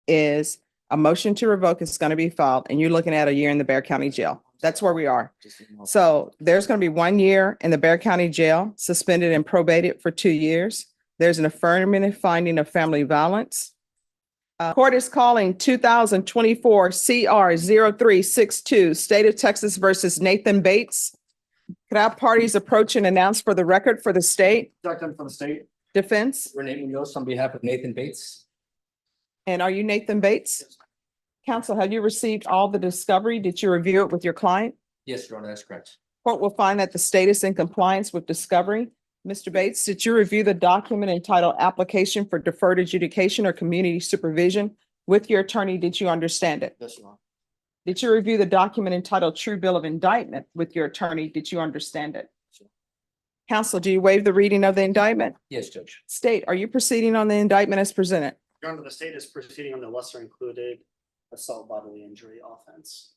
is a motion to revoke is going to be filed and you're looking at a year in the Bexar County Jail. That's where we are. So there's going to be 1 year in the Bexar County Jail, suspended and probated for 2 years. There's an affirmative finding of family violence. Court is calling 2024 CR 0362, State of Texas versus Nathan Bates. Could our parties approach and announce for the record for the state? Second for the state. Defense. Renee Munoz on behalf of Nathan Bates. And are you Nathan Bates? Counsel, have you received all the discovery? Did you review it with your client? Yes, Your Honor, that's correct. Court will find that the state is in compliance with discovery. Mr. Bates, did you review the document entitled Application for Deferred Adjudication or Community Supervision with your attorney? Did you understand it? Yes, Your Honor. Did you review the document entitled True Bill of Indictment with your attorney? Did you understand it? Sure. Counsel, do you waive the reading of the indictment? Yes, Judge. State, are you proceeding on the indictment as presented? Your Honor, the state is proceeding on the lesser included assault bodily injury offense.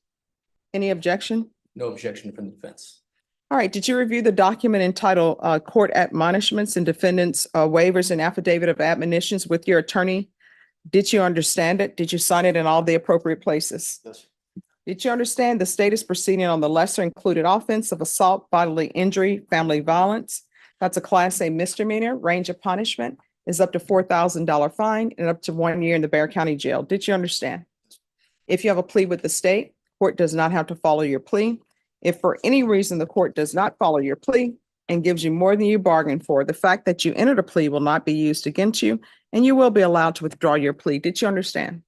Any objection? No objection from the defense. All right, did you review the document entitled Court Admonishments and Defendants Waivers and Affidavit of Admonitions with your attorney? Did you understand it? Did you sign it in all the appropriate places? Yes. Did you understand the state is proceeding on the lesser included offense of assault, bodily injury, family violence? That's a Class A misdemeanor. Range of punishment is up to $4,000 fine and up to 1 year in the Bexar County Jail. Did you understand? If you have a plea with the state, court does not have to follow your plea. If for any reason the court does not follow your plea and gives you more than you bargained for, the fact that you entered a plea will not be used against you and you will be allowed to withdraw your plea. Did you understand?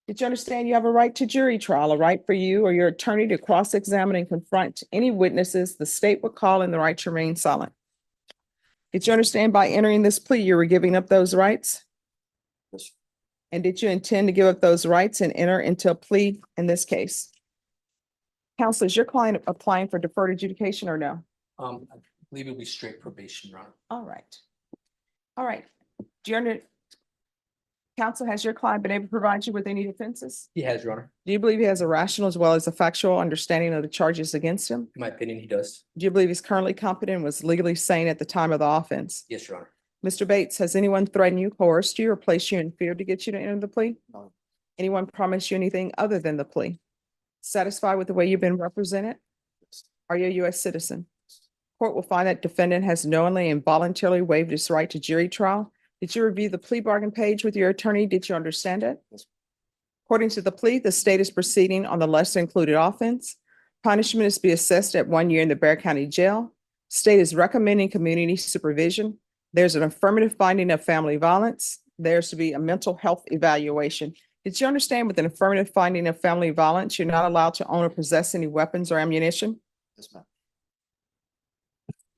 Did you understand you have a right to jury trial, a right for you or your attorney to cross-examine and confront any witnesses the state would call and the right to remain silent? Did you understand by entering this plea, you were giving up those rights? Yes. And did you intend to give up those rights and enter into a plea in this case? Counsel, is your client applying for deferred adjudication or no? I believe it'll be straight probation, Your Honor. All right. All right. Do you under, counsel, has your client been able to provide you with any defenses? He has, Your Honor. Do you believe he has a rational as well as a factual understanding of the charges against him? In my opinion, he does. Do you believe he's currently competent and was legally sane at the time of the offense? Yes, Your Honor. Mr. Bates, has anyone threatened you, coerced you, or placed you in fear to get you to enter the plea? No. Anyone promised you anything other than the plea? Satisfied with the way you've been represented? Are you a U.S. citizen? Court will find that defendant has knowingly and voluntarily waived his right to jury trial. Did you review the plea bargain page with your attorney? Did you understand it? Yes. According to the plea, the state is proceeding on the lesser included offense. Punishment is to be assessed at 1 year in the Bexar County Jail. State is recommending community supervision. There's an affirmative finding of family violence. There's to be a mental health evaluation. Did you understand with an affirmative finding of family violence, you're not allowed to own or possess any weapons or ammunition? Yes, ma'am.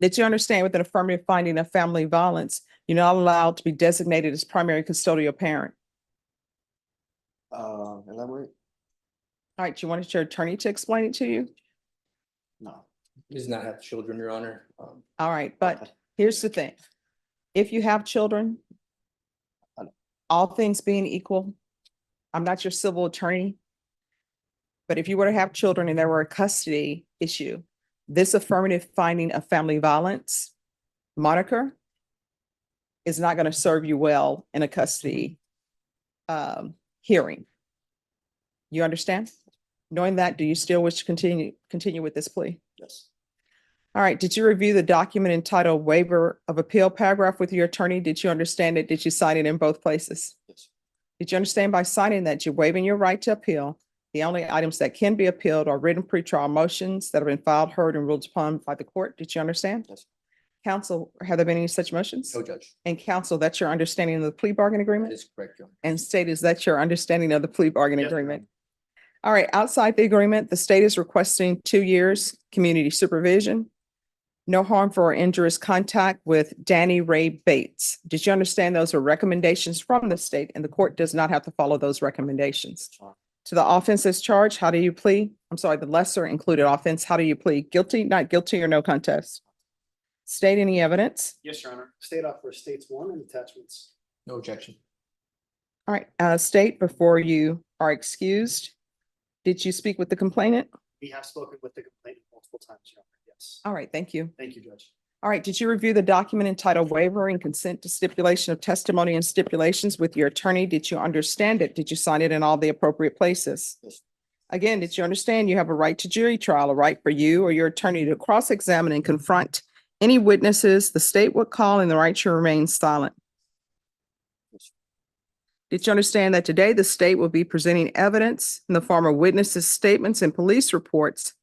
Did you understand with an affirmative finding of family violence, you're not allowed to be designated as primary custodial parent? Elaborate? All right, you wanted your attorney to explain it to you? No. He does not have children, Your Honor. All right, but here's the thing. If you have children, all things being equal, I'm not your civil attorney, but if you were to have children and there were a custody issue, this affirmative finding of family violence moniker is not going to serve you well in a custody hearing. You understand? Knowing that, do you still wish to continue with this plea? Yes. All right. Did you review the document entitled Waiver of Appeal paragraph with your attorney? Did you understand it? Did you sign it in both places? Yes. Did you understand by signing that you're waiving your right to appeal? The only items that can be appealed are written pretrial motions that have been filed, heard, and ruled upon by the court. Did you understand? Yes. Counsel, have there been any such motions? No, Judge. And counsel, that's your understanding of the plea bargain That agreement? is correct, Your Honor. And state, is that your understanding of the plea bargain Yes, agreement? ma'am. All right, outside the agreement, the state is requesting 2 years community supervision, no harmful or injurious contact with Danny Ray Bates. Did you understand those are recommendations from the state and the court does not have to follow those recommendations? To the offenses charged, how do you plead? I'm sorry, the lesser included offense, how do you plead? Guilty, not guilty, or no contest? State, any evidence? Yes, Your Honor. State offer states 1 and attachments. No objection. All right, state, before you are excused, did you speak with the complainant? We have spoken with the complainant multiple times, Your Honor. Yes. All right, thank you. Thank you, Judge. All right, did you review the document entitled waiver and consent to stipulation of testimony and stipulations with your attorney? Did you understand it? Did you sign it in all the appropriate places? Yes. Again, did you understand you have a right to jury trial, a right for you or your attorney to cross-examine and confront any witnesses the state would call, and the right to remain silent? Yes. Did you understand that today the state will be presenting evidence in the form of witnesses' statements and police reports,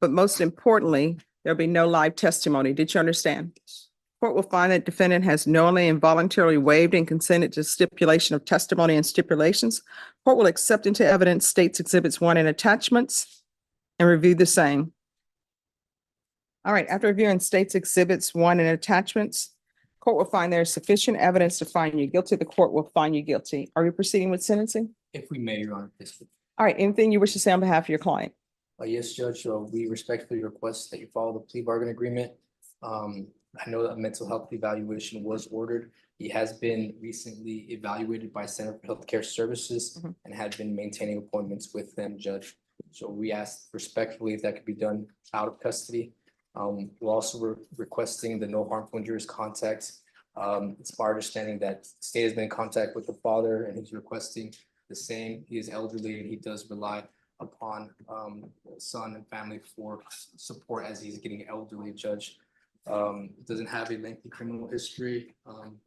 but most importantly, there'll be no live testimony? Did you understand? Court will find that defendant has knowingly and voluntarily waived and consented to stipulation of testimony and stipulations. Court will accept into evidence states exhibits 1 and attachments and review the same. All right, after reviewing states exhibits 1 and attachments, court will find there is sufficient evidence to find you guilty. The court will find you guilty. Are we proceeding with sentencing? If we may, Your Honor. Yes. All right, anything you wish to say on behalf of your client? Yes, Judge, we respectfully request that you follow the plea bargain agreement. I know that a mental health evaluation was ordered. He has been recently evaluated by Center for Healthcare Services Mhm. and had been maintaining appointments with them, Judge. So we ask respectfully if that could be done out of custody. We're also requesting the no harmful injuries contact. It's my understanding that the state has been in contact with the father and he's requesting the same. He is elderly and he does rely upon son and family for support as he's getting elderly, Judge. Doesn't have a lengthy criminal history,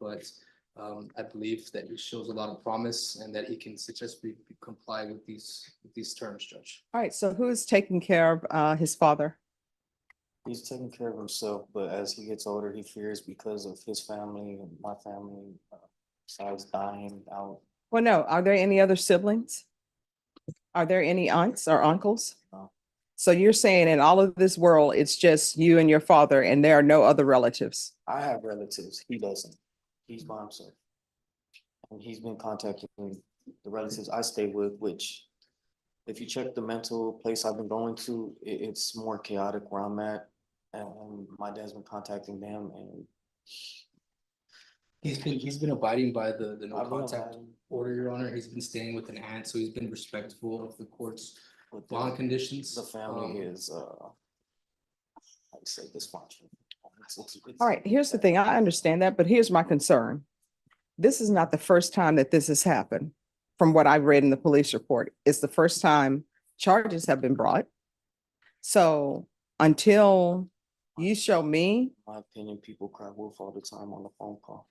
but I believe that he shows a lot of promise and that he can successfully comply with these terms, Judge. All right, so who is taking care of his father? He's taking care of himself, but as he gets older, he fears because of his family and my family, besides dying out. Well, no, are there any other siblings? Are there any aunts or uncles? No. So you're saying in all of this world, it's just you and your father and there are no other relatives? I have relatives, he doesn't. He's by himself. And he's been contacting the relatives I stay with, which if you check the mental place I've been going to, it's more chaotic where I'm at. And my dad's been contacting them and He's been abiding by the no I've been contact abiding order, Your Honor. He's been staying with an aunt, so he's been respectful of the court's with bond conditions. the family is, I'd say dysfunctional. All right, here's the thing. I understand that, but here's my concern. This is not the first time that this has happened. From what I've read in the police report, it's the first time charges have been brought. So until you show me, In my opinion, people cry wolf all the time on the phone call.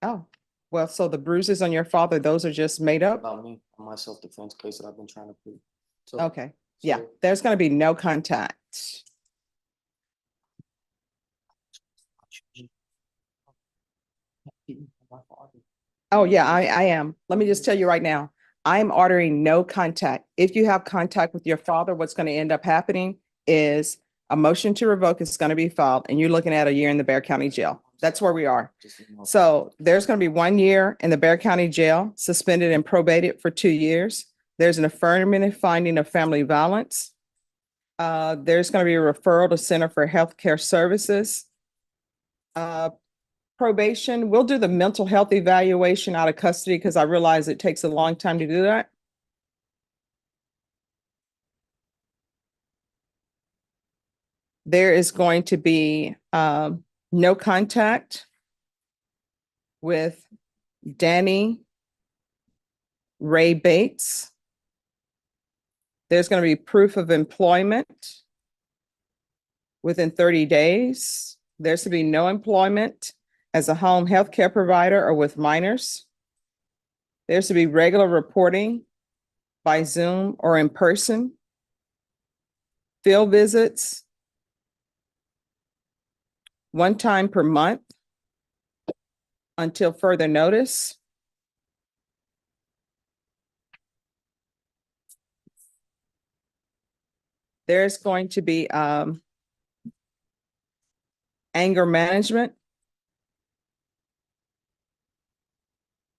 oh, well, so the bruises on your father, those are just made up? About me, on my self-defense case that I've been trying to prove. So- Okay, yeah, so- there's gonna be no contact. Oh, yeah, I am. Let me just tell you right now, I'm ordering no contact. If you have contact with your father, what's going to end up happening is a motion to revoke is going to be filed and you're looking at a year in the Bear County Jail. That's where we are. So there's going to be 1 year in the Bear County Jail, suspended and probated for 2 years. There's an affirmative finding of family violence. There's going to be a referral to Center for Healthcare Services. Probation, we'll do the mental health evaluation out of custody because I realize it takes a long time to do that. There is going to be no contact with Danny Ray Bates. There's going to be proof of employment within 30 days. There's to be no employment as a home health care provider or with minors. There's to be regular reporting by Zoom or in person. Field visits 1 time per month until further notice. There's going to be anger management.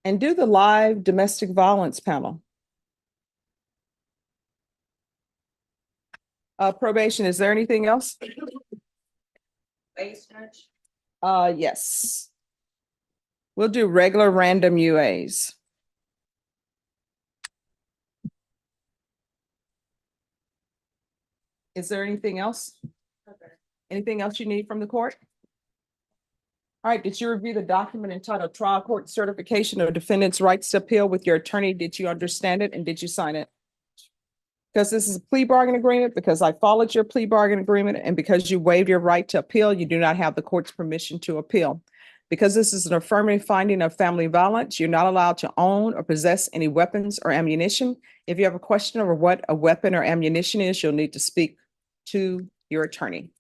And do the live domestic violence panel. Probation, is there anything else? Yes. We'll do regular random UAs. Is there anything else? Anything else you need from the court? All right, did you review the document entitled Trial Court Certification of Defendant's Rights to Appeal with your attorney? Did you understand it and did you sign it? Because this is a plea bargain agreement, because I followed your plea bargain agreement, and because you waived your right to appeal, you do not have the court's permission to appeal. Because this is an affirmative finding of family violence, you're not allowed to own or possess any weapons or ammunition. If you have a question over what a weapon or ammunition is, you'll need to speak to your attorney.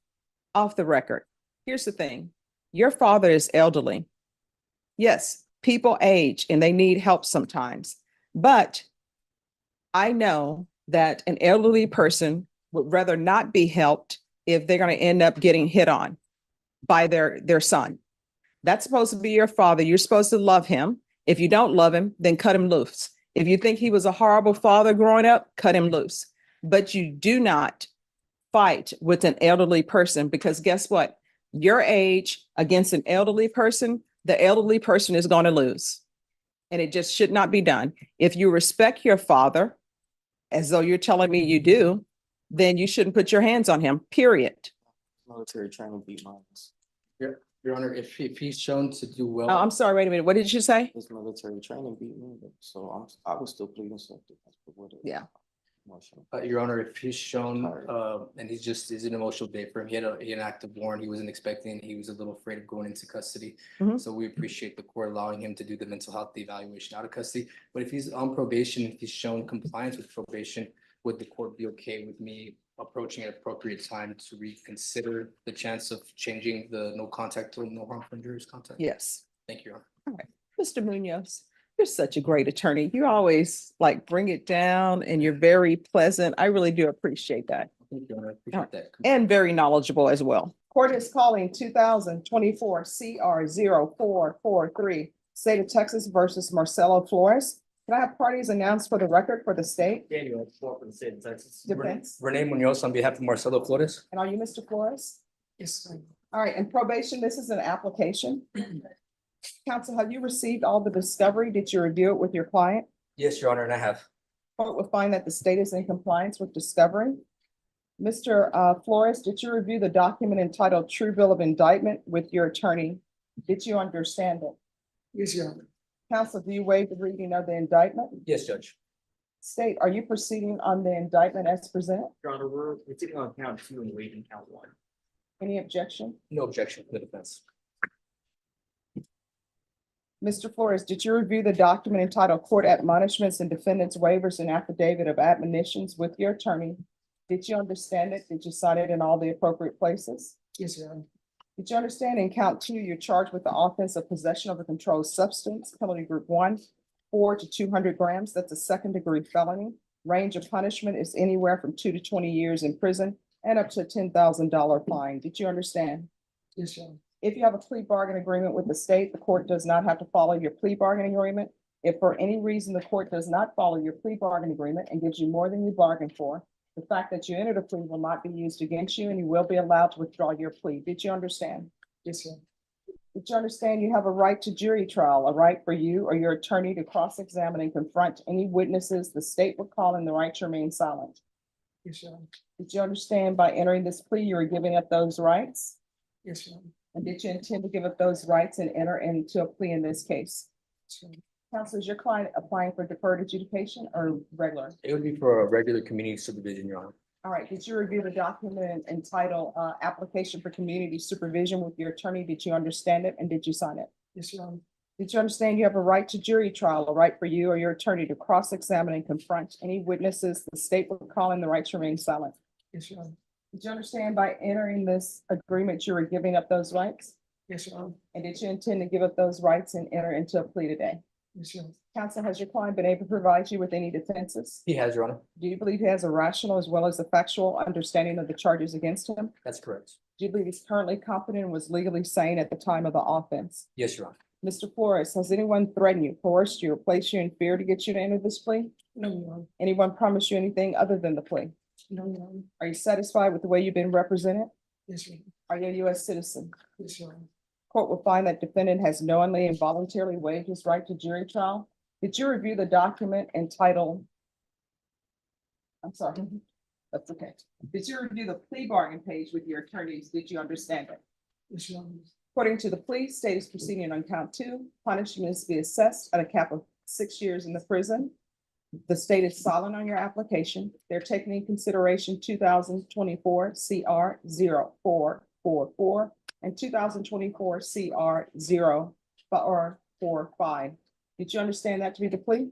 Off the record, here's the thing. Your father is elderly. Yes, people age and they need help sometimes, but I know that an elderly person would rather not be helped if they're going to end up getting hit on by their son. That's supposed to be your father. You're supposed to love him. If you don't love him, then cut him loose. If you think he was a horrible father growing up, cut him loose. But you do not fight with an elderly person, because guess what? Your age against an elderly person, the elderly person is going to lose. And it just should not be done. If you respect your father, as though you're telling me you do, then you shouldn't put your hands on him, period. Military training beat mines. Your Honor, if he's shown to do well. Oh, I'm sorry, wait a minute. What did you say? His military training beat me, so I was still pleading something. Yeah. Your Honor, if he's shown, and he's just is an emotional day for him, he had an active warrant, he wasn't expecting, he was a little afraid of going into custody. Mhm. So we appreciate the court allowing him to do the mental health evaluation out of custody. But if he's on probation, if he's shown compliance with probation, would the court be okay with me approaching at appropriate time to reconsider the chance of changing the no contact to no harmful injuries contact? Yes. Thank you, Your Honor. Mr. Munoz, you're such a great attorney. You always like bring it down and you're very pleasant. I really do appreciate that. Thank you, Your Honor. I appreciate that. And very knowledgeable as well. Court is calling 2024 CR 0443, State of Texas versus Marcelo Flores. Can I have parties announced for the record for the state? Daniel, for the state of Texas. Defense. Renee Munoz on behalf of Marcelo Flores. And are you Mr. Flores? Yes. All right, and probation, this is an application. Counsel, have you received all the discovery? Did you review it with your client? Yes, Your Honor, and I have. Court will find that the state is in compliance with discovery. Mr. Flores, did you review the document entitled True Bill of Indictment with your attorney? Did you understand it? Yes, Your Honor. Counsel, do you waive the reading of the indictment? Yes, Judge. State, are you proceeding on the indictment as presented? Your Honor, we're sitting on count 2 and waiving count 1. Any objection? No objection from the defense. Mr. Flores, did you review the document entitled Court Admonishments and Defendants Waivers and Affidavit of Admonitions with your attorney? Did you understand it? Did you sign it in all the appropriate places? Yes, Your Honor. Did you understand in count 2, you're charged with the offense of possession of a controlled substance, penalty group 1, 4 to 200 grams. That's a second-degree felony. Range of punishment is anywhere from 2 to 20 years in prison and up to a $10,000 fine. Did you understand? Yes, Your Honor. If you have a plea bargain agreement with the state, the court does not have to follow your plea bargaining agreement. If for any reason the court does not follow your plea bargain agreement and gives you more than you bargained for, the fact that you entered a plea will not be used against you and you will be allowed to withdraw your plea. Did you understand? Yes, Your Honor. Did you understand you have a right to jury trial, a right for you or your attorney to cross-examine and confront any witnesses the state would call in the right to remain silent? Yes, Your Honor. Did you understand by entering this plea, you are giving up those rights? Yes, Your Honor. And did you intend to give up those rights and enter into a plea in this case? Yes, Your Honor. Counsel, is your client applying for deferred adjudication or regular? It would be for a regular community supervision, Your Honor. All right, did you review the document entitled Application for Community Supervision with your attorney? Did you understand it and did you sign it? Yes, Your Honor. Did you understand you have a right to jury trial, a right for you or your attorney to cross-examine and confront any witnesses the state would call in the right to remain silent? Yes, Your Honor. Did you understand by entering this agreement, you were giving up those rights? Yes, Your Honor. And did you intend to give up those rights and enter into a plea today? Yes, Your Honor. Counsel, has your client been able to provide you with any defenses? He has, Your Honor. Do you believe he has a rational as well as a factual understanding of the charges against him? That's correct. Do you believe he's currently competent and was legally sane at the time of the offense? Yes, Your Honor. Mr. Flores, has anyone threatened you, coerced you, or placed you in fear to get you to enter this plea? No, Your Honor. Anyone promised you anything other than the plea? No, Your Honor. Are you satisfied with the way you've been represented? Yes, Your Honor. Are you a U.S. citizen? Yes, Your Honor. Court will find that defendant has knowingly and voluntarily waived his right to jury trial. Did you review the document entitled? I'm sorry, that's okay. Did you review the plea bargain page with your attorneys? Did you understand it? Yes, Your Honor. According to the plea, state is proceeding on count two. Punishment is to be assessed at a cap of 6 years in the prison. The state is silent on your application. They're taking into consideration 2024 CR 0444 and 2024 CR 0445. Did you understand that to be the plea?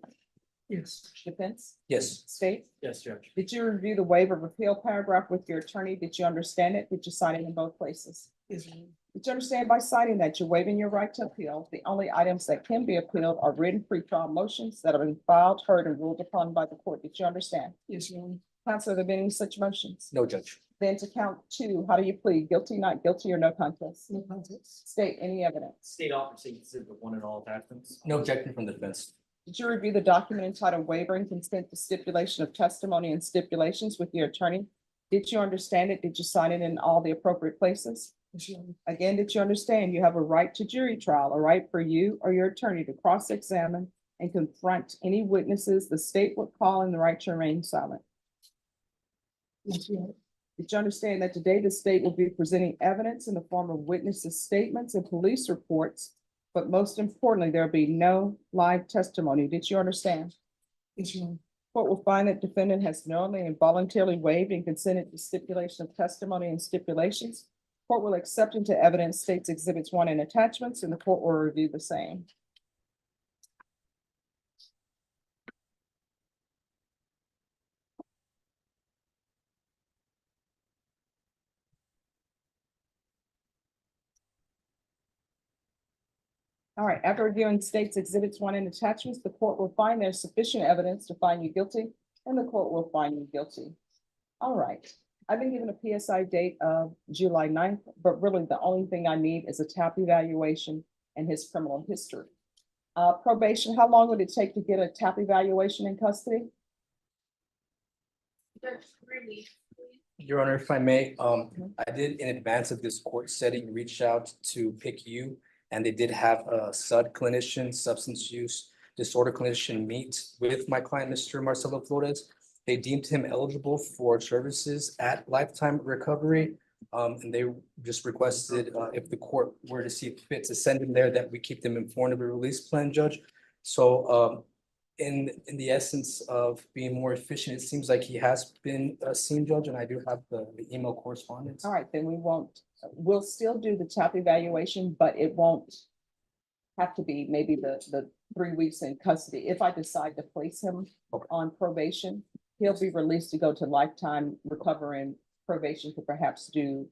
Yes. Defense? Yes. State? Yes, Judge. Did you review the waiver of appeal paragraph with your attorney? Did you understand it? Did you sign it in both places? Yes. Did you understand by signing that you're waiving your right to appeal? The only items that can be appealed are written pretrial motions that have been filed, heard, and ruled upon by the court. Did you understand? Yes, Your Honor. Counsel, have there been any such motions? No, Judge. Then to count two, how do you plead? Guilty, not guilty, or no contest? No contest. State any evidence. State officer exhibit one and all attachments. No objection from the defense. Did you review the document entitled waiver and consent to stipulation of testimony and stipulations with your attorney? Did you understand it? Did you sign it in all the appropriate places? Yes, Your Honor. Again, did you understand you have a right to jury trial, a right for you or your attorney to cross-examine and confront any witnesses the state would call, and the right to remain silent? Yes, Your Honor. Did you understand that today the state will be presenting evidence in the form of witnesses' statements and police reports, but most importantly, there'll be no live testimony? Did you understand? Yes, Your Honor. Court will find that defendant has knowingly and voluntarily waived and consented to stipulation of testimony and stipulations. Court will accept into evidence states exhibits one and attachments, and the court will review the same. All right, after reviewing states exhibits one and attachments, the court will find there's sufficient evidence to find you guilty, and the court will find you guilty. All right, I've been given a PSI date of July 9th, but really the only thing I need is a TAP evaluation and his criminal history. Probation, how long would it take to get a TAP evaluation in custody? Your Honor, if I may, I did in advance of this court setting, reach out to PICU, and they did have a SUD clinician, substance use disorder clinician, meet with my client, Mr. Marcelo Flores. They deemed him eligible for services at Lifetime Recovery. And they just requested, if the court were to see fit to send him there, that we keep them informed of a release plan, Judge. So, in the essence of being more efficient, it seems like he has been seen, Judge, and I do have the email correspondence. All right, then we'll still do the TAP evaluation, but it won't have to be maybe the 3 weeks in custody. If I decide to place him Okay. on probation, he'll be released to go to Lifetime Recovery, and probation to perhaps do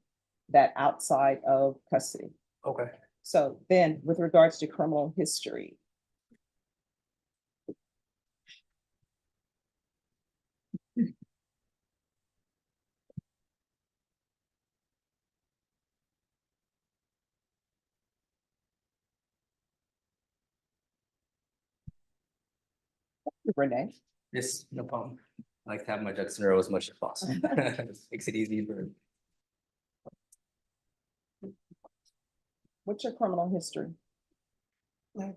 that outside of custody. Okay. So then with regards to criminal history. Renee. Yes, no problem. I like to have my ducks in a row as much as possible. Makes it easy for. What's your criminal history? Like,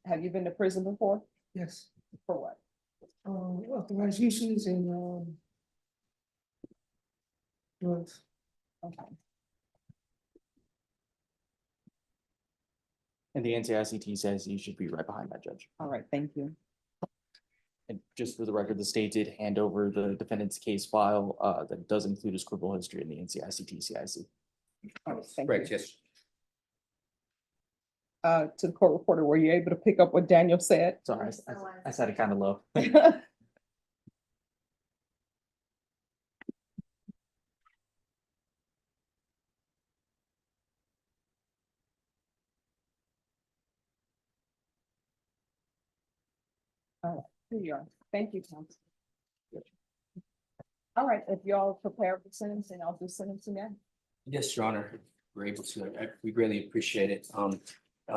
Have you been to prison before? yes, For what? authorized uses and, drugs. Okay. And the NCICT says you should be right behind that, judge. All right, thank you. And just for the record, the state did hand over the defendant's case file that does include his criminal history in the NCICT CIC. All right, thank Correct, you. yes. To the court reporter, were you able to pick up what Daniel said? Sorry, I said it kind of low. Here you are. Thank you, counsel. All right, if y'all prepare for sentencing, I'll do sentencing now. Yes, Your Honor, we're able to. We greatly appreciate it.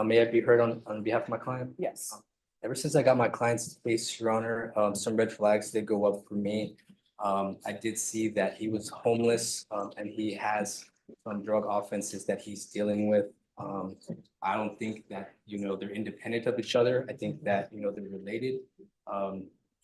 May I be heard on behalf of my client? Yes. Ever since I got my client's case, Your Honor, some red flags did go up for me. I did see that he was homeless, and he has some drug offenses that he's dealing with. I don't think that, they're independent of each other. I think that, they're related.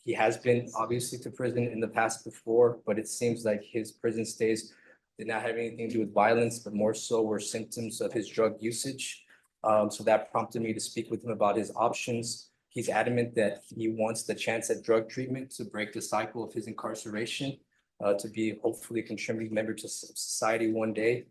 He has been obviously to prison in the past before, but it seems like his prison stays did not have anything to do with violence, but more so were symptoms of his drug usage. So that prompted me to speak with him about his options. He's adamant that he wants the chance at drug treatment to break the cycle of his incarceration, to be hopefully a contributing member to society one day.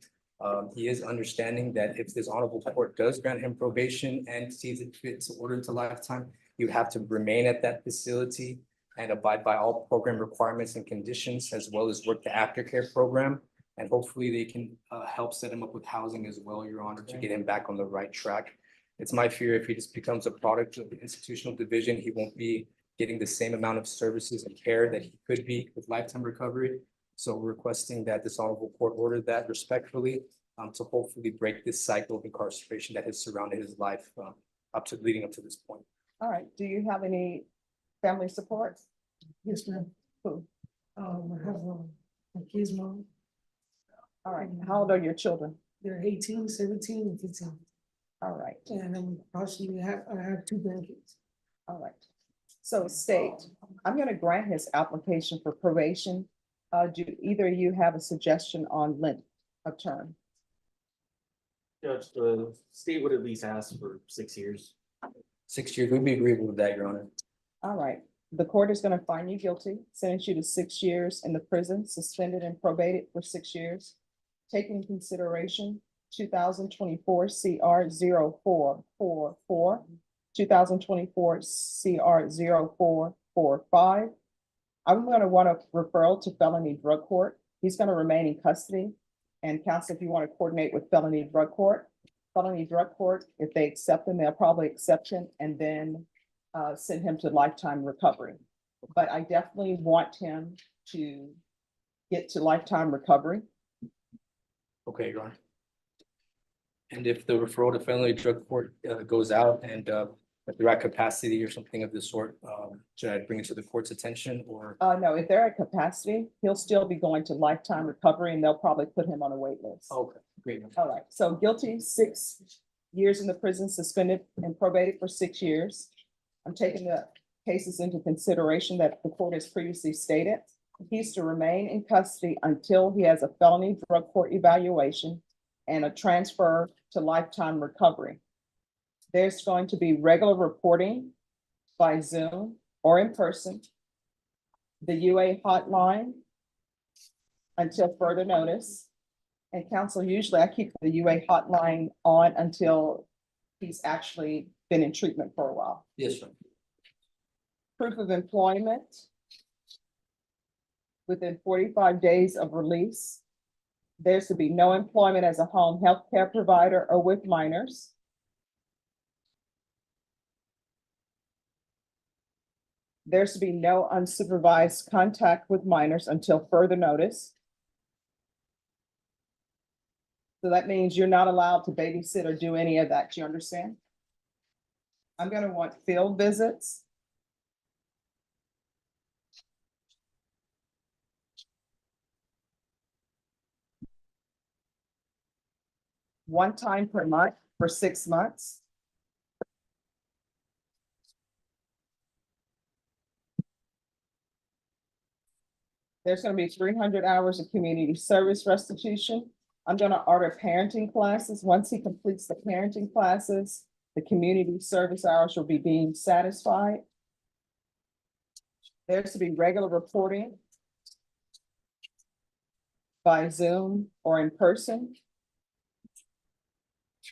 He is understanding that if this honorable court does grant him probation and sees it fit to order to lifetime, you have to remain at that facility and abide by all program requirements and conditions, as well as work the aftercare program. And hopefully they can help set him up with housing as well, Your Honor, to get him back on the right track. It's my fear if he just becomes a product of the institutional division, he won't be getting the same amount of services and care that he could be with lifetime recovery. So we're requesting that this honorable court order that respectfully, to hopefully break this cycle of incarceration that has surrounded his life leading up to this point. All right, do you have any family support? Yes, ma'am. Who? I have my kids' mom. All right, how old are your children? They're 18, 17, and 15. All right, And I'm partially I have two grandkids. all right. So state, I'm gonna grant his application for probation. Do either of you have a suggestion on length of term? Judge, the state would at least ask for 6 years. 6 years, we'd be agreeable with that, Your Honor. All right, the court is gonna find you guilty, sentence you to 6 years in the prison, suspended and probated for 6 years. Take in consideration 2024 CR 0444, 2024 CR 0445. I'm gonna want a referral to felony drug court. He's gonna remain in custody. And counsel, if you want to coordinate with felony drug court, if they accept him, they'll probably accept him and then send him to lifetime recovery. But I definitely want him to get to lifetime recovery. Okay, Your Honor. And if the referral to felony drug court goes out and if they're at capacity or something of this sort, should I bring it to the court's attention or? No, if they're at capacity, he'll still be going to lifetime recovery and they'll probably put him on a wait list. Okay, great. All right, so guilty, 6 years in the prison, suspended and probated for 6 years. I'm taking the cases into consideration that the court has previously stated. He's to remain in custody until he has a felony drug court evaluation and a transfer to lifetime recovery. There's going to be regular reporting by Zoom or in person. The UA hotline until further notice. And counsel, usually I keep the UA hotline on until he's actually been in treatment for a while. Yes, sir. Proof of employment within 45 days of release. There's to be no employment as a home health care provider or with minors. There's to be no unsupervised contact with minors until further notice. So that means you're not allowed to babysit or do any of that. Do you understand? I'm gonna want field visits. One time per month for 6 months. There's gonna be 300 hours of community service restitution. I'm gonna order parenting classes. Once he completes the parenting classes, the community service hours will be deemed satisfied. There's to be regular reporting by Zoom or in person.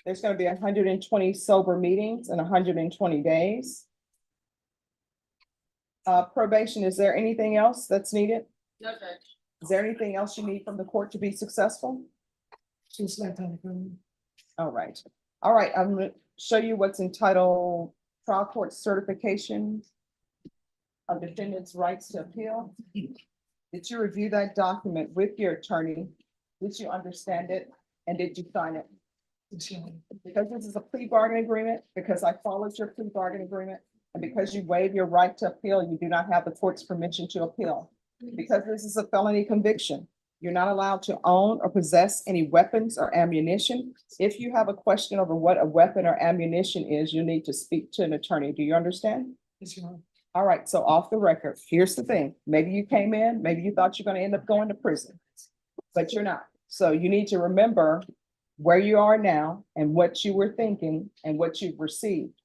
There's gonna be 120 sober meetings in 120 days. Probation, is there anything else that's needed? No, Judge. Is there anything else you need from the court to be successful? Since lifetime recovery. All right, I'm gonna show you what's entitled trial court certification of defendant's rights to appeal. Did you review that document with your attorney? Did you understand it? And did you sign it? Because this is a plea bargain agreement, because I followed your plea bargain agreement, and because you waive your right to appeal, you do not have the court's permission to appeal. Because this is a felony conviction, you're not allowed to own or possess any weapons or ammunition. If you have a question over what a weapon or ammunition is, you need to speak to an attorney. Do you understand? Yes, Your Honor. All right, so off the record, here's the thing. Maybe you came in, maybe you thought you're gonna end up going to prison, but you're not. So you need to remember where you are now and what you were thinking and what you've received.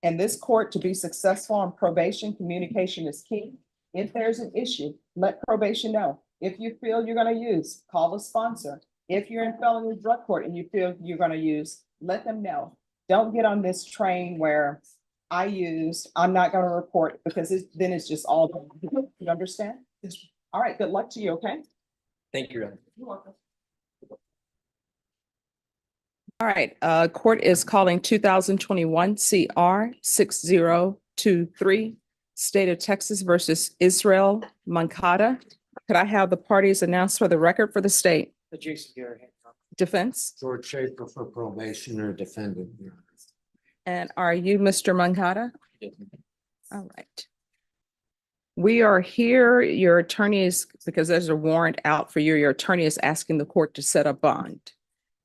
And this court, to be successful on probation, communication is key. If there's an issue, let probation know. If you feel you're gonna use, call a sponsor. If you're in felony drug court and you feel you're gonna use, let them know. Don't get on this train where I'm not gonna report, because then it's just all, you understand? Yes. All right, good luck to you, okay? Thank you, Your Honor. You're welcome. All right, court is calling 2021 CR 6023, State of Texas versus Israel Mankata. Could I have the parties announced for the record for the state? Jason Garrett. Defense? George Schaefer for probation or defendant. Your Honor. And are you Mr. Mankata? All right. We are here, your attorney is, because there's a warrant out for you, your attorney is asking the court to set a bond.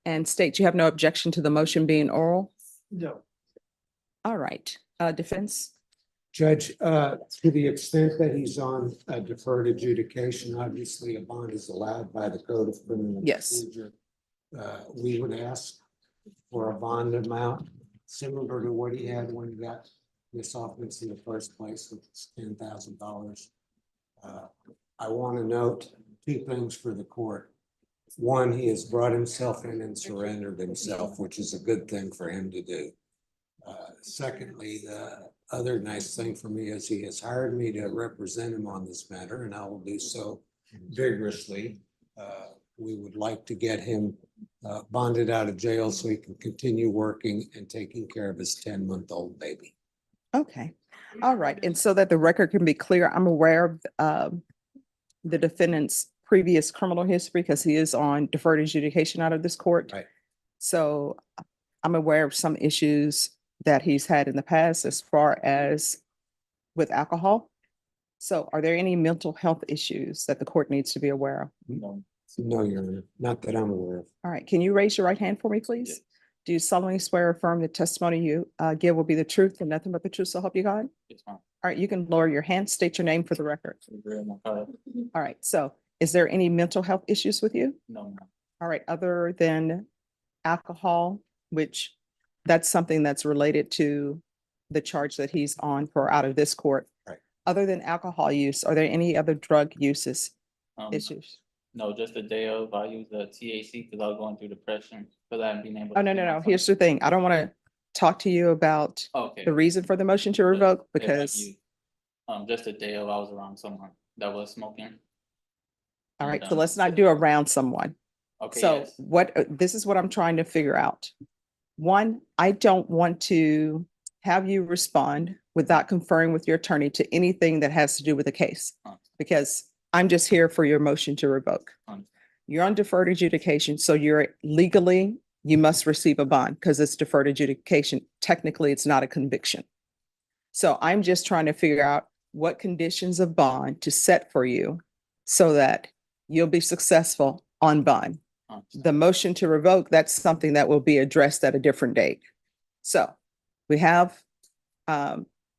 And state you have no objection to the motion being oral? No. All right, defense? Judge, to the extent that he's on a deferred adjudication, obviously a bond is allowed by the Code of Criminal Yes. Procedure. We would ask for a bond amount similar to what he had when he got this offense in the first place, which is $10,000. I want to note two things for the court. One, he has brought himself in and surrendered himself, which is a good thing for him to do. Secondly, the other nice thing for me is he has hired me to represent him on this matter, and I will do so vigorously. We would like to get him bonded out of jail so he can continue working and taking care of his 10-month-old baby. Okay, all right. And so that the record can be clear, I'm aware of the defendant's previous criminal history because he is on deferred adjudication out of this court. Right. So I'm aware of some issues that he's had in the past as far as with alcohol. So are there any mental health issues that the court needs to be aware of? No, Your Honor, not that I'm aware of. All right, can you raise your right hand for me, please? Do you solemnly swear or affirm the testimony you give will be the truth and nothing but the truth, so help you God? Yes, ma'am. All right, you can lower your hand, state your name for the record. No, All right, so is there any mental health issues with you? ma'am. All right, other than alcohol, which that's something that's related to the charge that he's on for out of this court. Right. Other than alcohol use, are there any other drug uses issues? No, just the day of, I used the THC because I was going through depression, because I hadn't been able. Oh, no, no, no. Here's the thing. I don't want to talk to you about Okay. the reason for the motion to revoke because, Just the day of, I was around someone that was smoking. all right, And, so let's not do around someone. Okay, So yes. this is what I'm trying to figure out. One, I don't want to have you respond without conferring with your attorney to anything that has to do with the case, because I'm just here for your motion to revoke. You're on deferred adjudication, so you're legally, you must receive a bond because it's deferred adjudication. Technically, it's not a conviction. So I'm just trying to figure out what conditions of bond to set for you so that you'll be successful on bond. The motion to revoke, that's something that will be addressed at a different date. So we have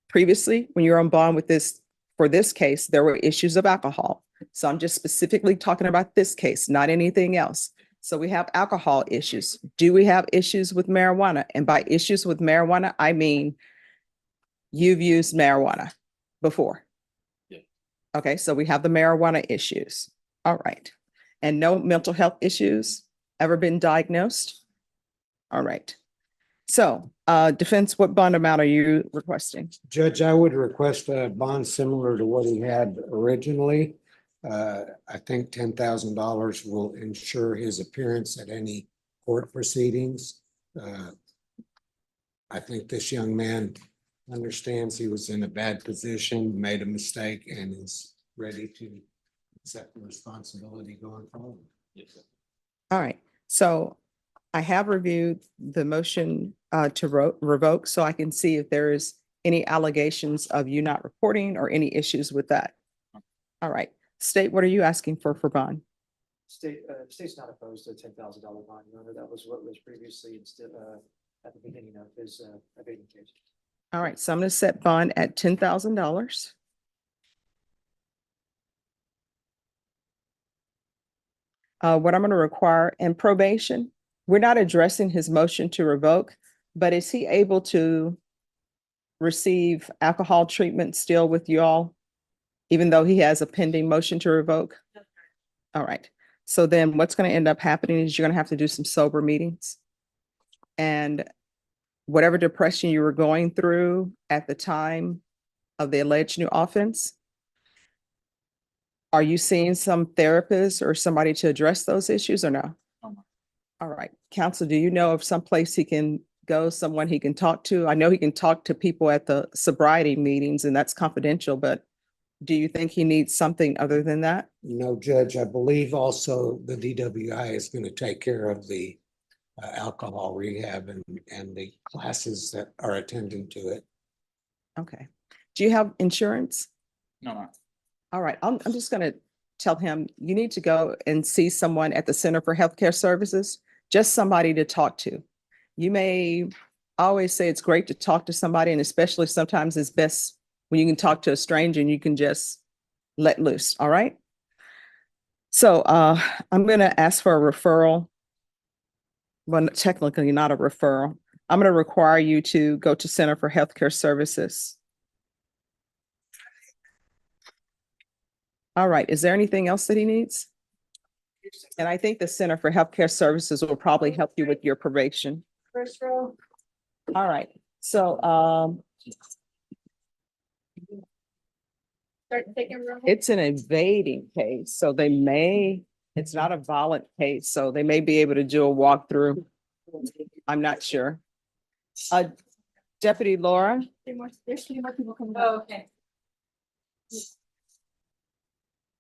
previously, when you're on bond with this, for this case, there were issues of alcohol. So I'm just specifically talking about this case, not anything else. So we have alcohol issues. Do we have issues with marijuana? And by issues with marijuana, I mean you've used marijuana before. Yeah. Okay, so we have the marijuana issues. All right. And no mental health issues ever been diagnosed? All right. So defense, what bond amount are you requesting? Judge, I would request a bond similar to what he had originally. I think $10,000 will ensure his appearance at any court proceedings. I think this young man understands he was in a bad position, made a mistake, and is ready to accept the responsibility going forward. Yes, sir. All right. So I have reviewed the motion to revoke, so I can see if there is any allegations of you not reporting or any issues with that. All right. State, what are you asking for bond? State's not opposed to a $10,000 bond, Your Honor. That was what was previously instead at the beginning of his abatement case. All right. So I'm going to set bond at $10,000. What I'm going to require in probation, we're not addressing his motion to revoke, but is he able to receive alcohol treatment still with you all, even though he has a pending motion to revoke? All right. So then what's going to end up happening is you're going to have to do some sober meetings. And whatever depression you were going through at the time of the alleged new offense, are you seeing some therapist or somebody to address those issues or no? All right. Counsel, do you know of some place he can go, someone he can talk to? I know he can talk to people at the sobriety meetings and that's confidential, but do you think he needs something other than that? No, Judge, I believe also the DWI is going to take care of the alcohol rehab and the classes that are attending to it. Okay. Do you have insurance? No, no. All right, I'm just gonna tell him, you need to go and see someone at the Center for Healthcare Services, just somebody to talk to. You may always say it's great to talk to somebody, and especially sometimes it's best when you can talk to a stranger and you can just let loose, all right? So I'm gonna ask for a referral. Well, technically not a referral. I'm gonna require you to go to Center for Healthcare Services. All right, is there anything else that he needs? And I think the Center for Healthcare Services will probably help you with your probation. First row. All right, so Start taking room. it's an evading case, so it's not a violent case, so they may be able to do a walkthrough. I'm not sure. Deputy Laura, There's 3 more people coming. Oh, okay.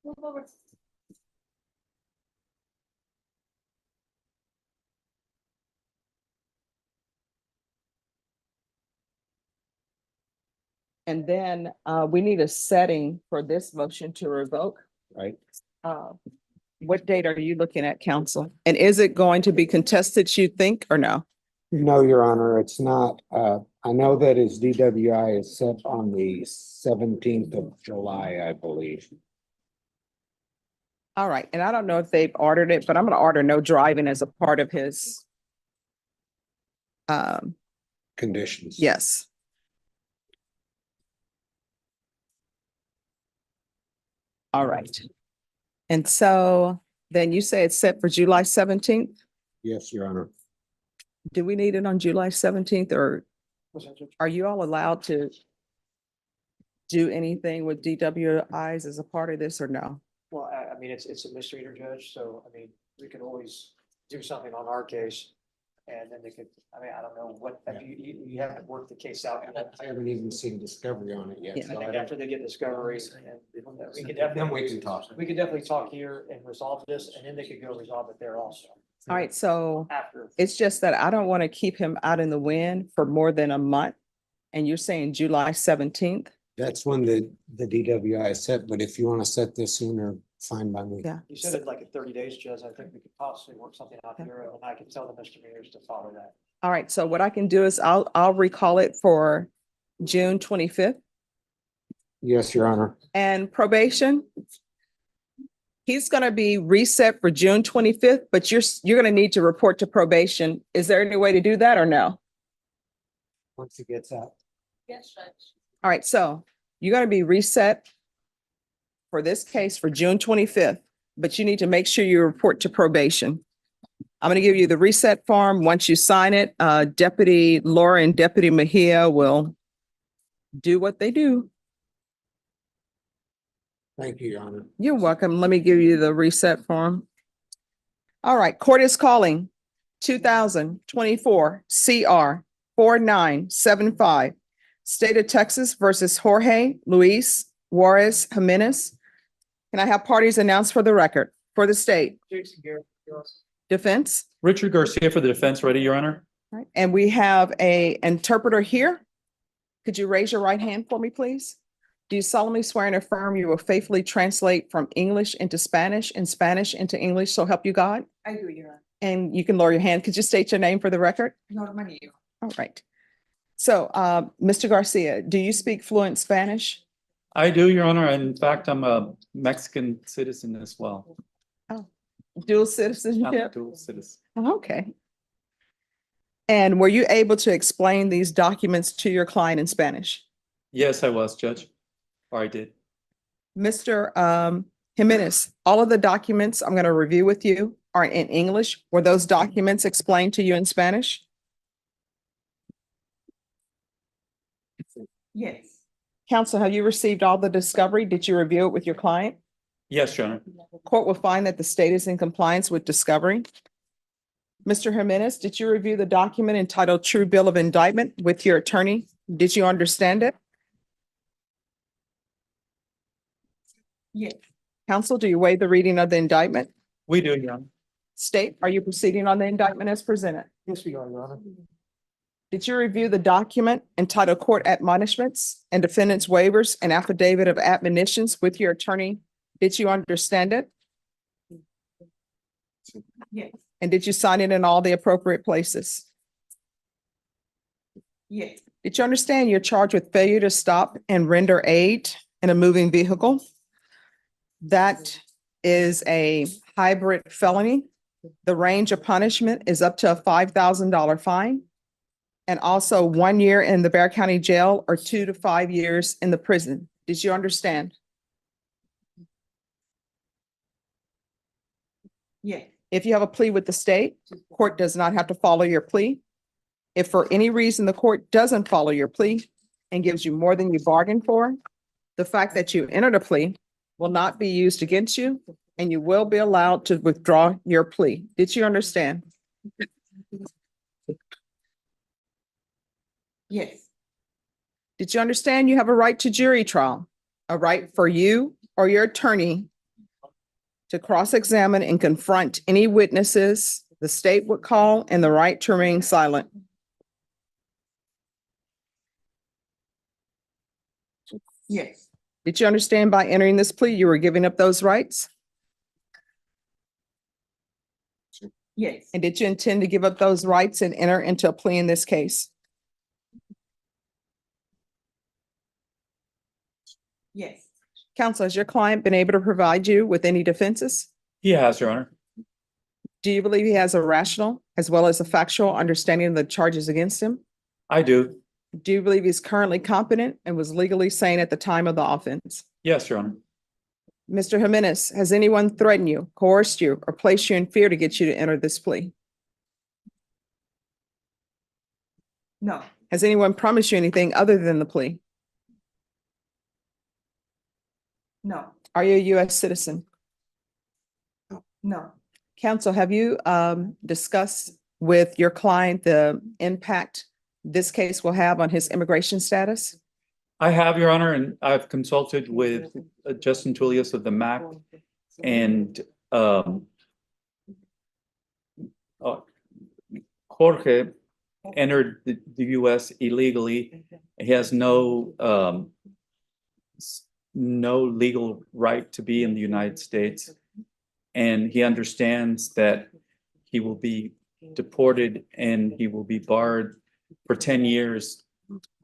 Move over. and then we need a setting for this motion to revoke. Right. What date are you looking at, counsel? And is it going to be contested, you think, or no? No, Your Honor, it's not. I know that his DWI is set on the 17th of July, I believe. All right, and I don't know if they've ordered it, but I'm gonna order no driving as a part of his. Conditions. Yes. All right. And so then you say it's set for July 17th? Yes, Your Honor. Do we need it on July 17th or are you all allowed to do anything with DWIs as a part of this or no? Well, I mean, it's a misdemeanor, Judge, so I mean, we could always do something on our case. And then they could, I mean, I don't know what, you haven't worked the case out yet. I haven't even seen discovery on it yet. Yeah. so I I think don't- after they get discovery, and we could Then definitely, we can talk. we could definitely talk here and resolve this, and then they could go resolve it there also. All right, so After. it's just that I don't want to keep him out in the wind for more than a month. And you're saying July 17th? That's when the DWI is set, but if you want to set this sooner, fine by me. Yeah. You said it like in 30 days, Judge. I think we could possibly work something out here, and then I can tell the misdemeanors to follow that. All right, so what I can do is I'll recall it for June 25th. Yes, Your Honor. And probation, he's gonna be reset for June 25th, but you're gonna need to report to probation. Is there any way to do that or no? Once he gets out. Yes, Judge. All right, so you're gonna be reset for this case for June 25th, but you need to make sure you report to probation. I'm gonna give you the reset form. Once you sign it, Deputy Laura and Deputy Mejia will do what they do. Thank you, Your Honor. You're welcome. Let me give you the reset form. All right, court is calling 2024 CR 4975. State of Texas versus Jorge Luis Juarez Jimenez. Can I have parties announced for the record for the state? Jason Garrett. Defense? Richard Garcia for the defense, ready, Your Honor? All right, and we have a interpreter here. Could you raise your right hand for me, please? Do you solemnly swear and affirm you will faithfully translate from English into Spanish and Spanish into English, so help you God? I do, Your Honor. And you can lower your hand. Could you state your name for the record? Norma Niño. All right. So, Mr. Garcia, do you speak fluent Spanish? I do, Your Honor. In fact, I'm a Mexican citizen as well. dual I'm citizenship? dual citizen. Okay. And were you able to explain these documents to your client in Spanish? Yes, I was, Judge. Or I did. Mr. Jimenez, all of the documents I'm going to review with you are in English. Were those documents explained to you in Spanish? Yes. Counsel, have you received all the discovery? Did you review it with your client? Yes, Your Honor. Court will find that the state is in compliance with discovery. Mr. Jimenez, did you review the document entitled True Bill of Indictment with your attorney? Did you understand it? Yes. Counsel, do you waive the reading of the indictment? We do, Your Honor. State, are you proceeding on the indictment as presented? Yes, we are, Your Honor. Did you review the document entitled Court Admonishments and Defendant's Waivers and Affidavit of Admonitions with your attorney? Did you understand it? Yes. And did you sign it in all the appropriate places? Yes. Did you understand you're charged with failure to stop and render aid in a moving vehicle? That is a hybrid felony. The range of punishment is up to a $5,000 fine. And also 1 year in the Bear County Jail or 2 to 5 years in the prison. Did you understand? Yeah. If you have a plea with the state, court does not have to follow your plea. If for any reason the court doesn't follow your plea and gives you more than you bargained for, the fact that you entered a plea will not be used against you and you will be allowed to withdraw your plea. Did you understand? Yes. Did you understand you have a right to jury trial? A right for you or your attorney to cross-examine and confront any witnesses the state would call, and the right to remain silent. Yes. Did you understand by entering this plea, you were giving up those rights? Yes. And did you intend to give up those rights and enter into a plea in this case? Yes. Counsel, has your client been able to provide you with any defenses? He has, Your Honor. Do you believe he has a rational as well as a factual understanding of the charges against him? I do. Do you believe he's currently competent and was legally sane at the time of the offense? Yes, Your Honor. Mr. Jimenez, has anyone threatened you, coerced you, or placed you in fear to get you to enter this plea? No. Has anyone promised you anything other than the plea? No. Are you a U.S. citizen? No. No. Counsel, have you discussed with your client the impact this case will have on his immigration status? I have, Your Honor, and I've consulted with Justin Tullius of the MAC and Jorge entered the U.S. illegally. He has no legal right to be in the United States. And he understands that he will be deported and he will be barred for 10 years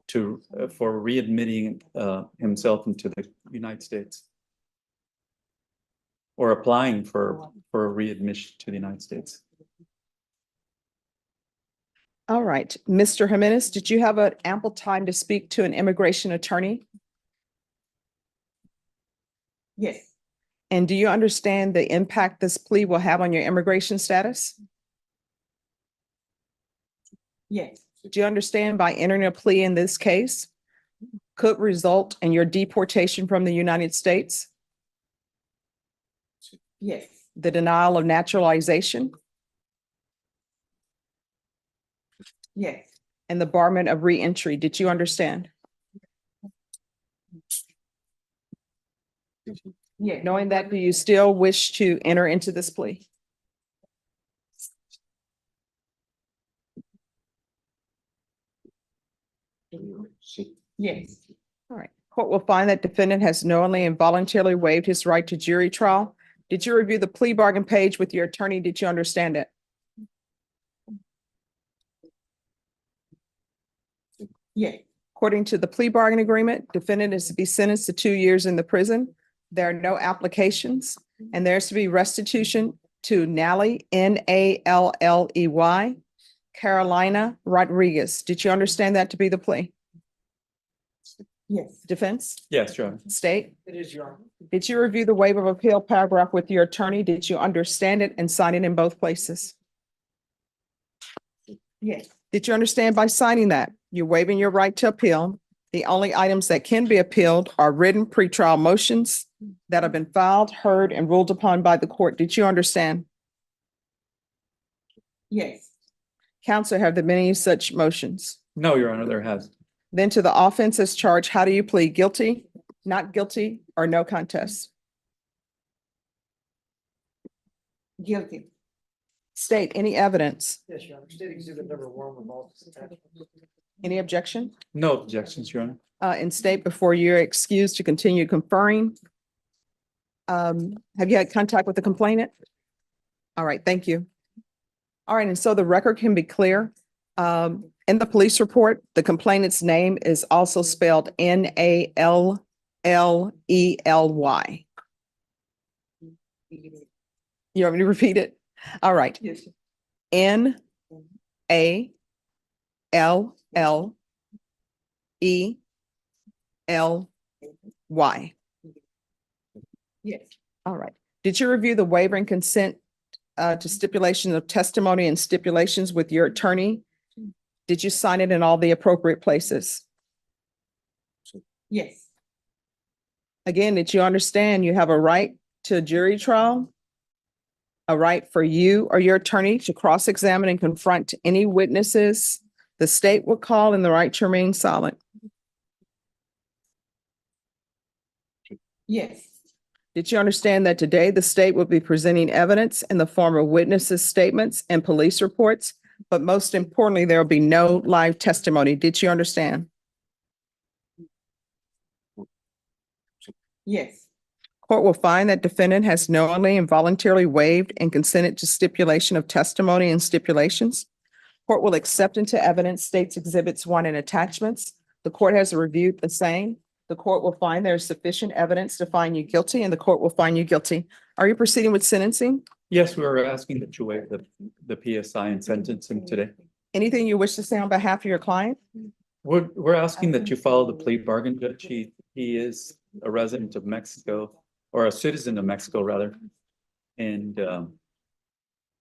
for readmitting himself into the United States or applying for a readmission to the United States. All right. Mr. Jimenez, did you have an ample time to speak to an immigration attorney? Yes. And do you understand the impact this plea will have on your immigration status? Yes. Do you understand by entering a plea in this case could result in your deportation from the United States? Yes. The denial of naturalization? Yes. And the barment of reentry. Did you understand? Yeah. Knowing that, do you still wish to enter into this plea? Yes. All right. Court will find that defendant has knowingly and voluntarily waived his right to jury trial. Did you review the plea bargain page with your attorney? Did you understand it? Yeah. According to the plea bargain agreement, defendant is to be sentenced to 2 years in the prison. There are no applications and there's to be restitution to Nally, Nalley, Carolina Rodriguez. Did you understand that to be the plea? Yes. Defense, Yes, Your Honor. state? It is your. Did you review the waiver of appeal paragraph with your attorney? Did you understand it and sign it in both places? Yes. Did you understand by signing that you're waiving your right to appeal? The only items that can be appealed are written pretrial motions that have been filed, heard, and ruled upon by the court. Did you understand? Yes. Counsel, have there been any such motions? No, Your Honor, there has. Then to the offenses charged, how do you plead? Guilty, not guilty, or no contest? Guilty. State any evidence. Yes, your honor. State exhibit number 1 with all. Any objection? No objections, Your Honor. And state before you're excused to continue conferring. Have you had contact with the complainant? All right, thank you. All right, and so the record can be clear. In the police report, the complainant's name is also spelled Nallely. You want me to repeat it? All right. Yes. Nallely. Yes. All right. Did you review the waiver and consent to stipulation of testimony and stipulations with your attorney? Did you sign it in all the appropriate places? Yes. Again, did you understand you have a right to a jury trial? A right for you or your attorney to cross-examine and confront any witnesses the state would call, and the right to remain silent? Yes. Did you understand that today the state will be presenting evidence in the form of witnesses' statements and police reports, but most importantly, there will be no live testimony? Did you understand? Yes. Court will find that defendant has knowingly and voluntarily waived and consented to stipulation of testimony and stipulations. Court will accept into evidence states exhibits 1 and attachments. The court has reviewed the same. The court will find there is sufficient evidence to find you guilty, and the court will find you guilty. Are you proceeding with sentencing? Yes, we were asking that you waive the PSI and sentencing today. Anything you wish to say on behalf of your client? We're asking that you follow the plea bargain, Judge. He is a resident of Mexico, or a citizen of Mexico, rather. And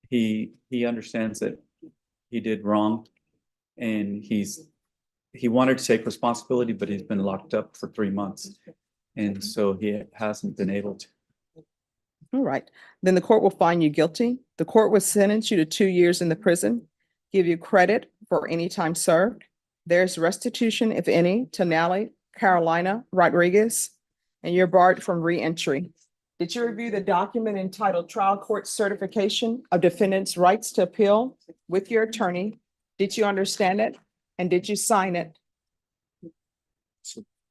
he understands that he did wrong, and he wanted to take responsibility, but he's been locked up for 3 months. And so he hasn't been able to. All right, then the court will find you guilty. The court will sentence you to 2 years in the prison, give you credit for any time served. There's restitution, if any, to Nally, Carolina Rodriguez, and you're barred from re-entry. Did you review the document entitled Trial Court Certification of Defendant's Rights to Appeal with your attorney? Did you understand it? And did you sign it?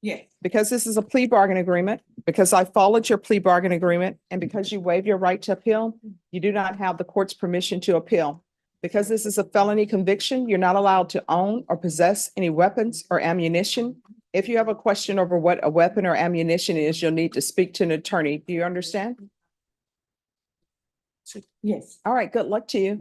Yes. Because this is a plea bargain agreement, because I followed your plea bargain agreement, and because you waive your right to appeal, you do not have the court's permission to appeal. Because this is a felony conviction, you're not allowed to own or possess any weapons or ammunition. If you have a question over what a weapon or ammunition is, you'll need to speak to an attorney. Do you understand? Yes. All right, good luck to you.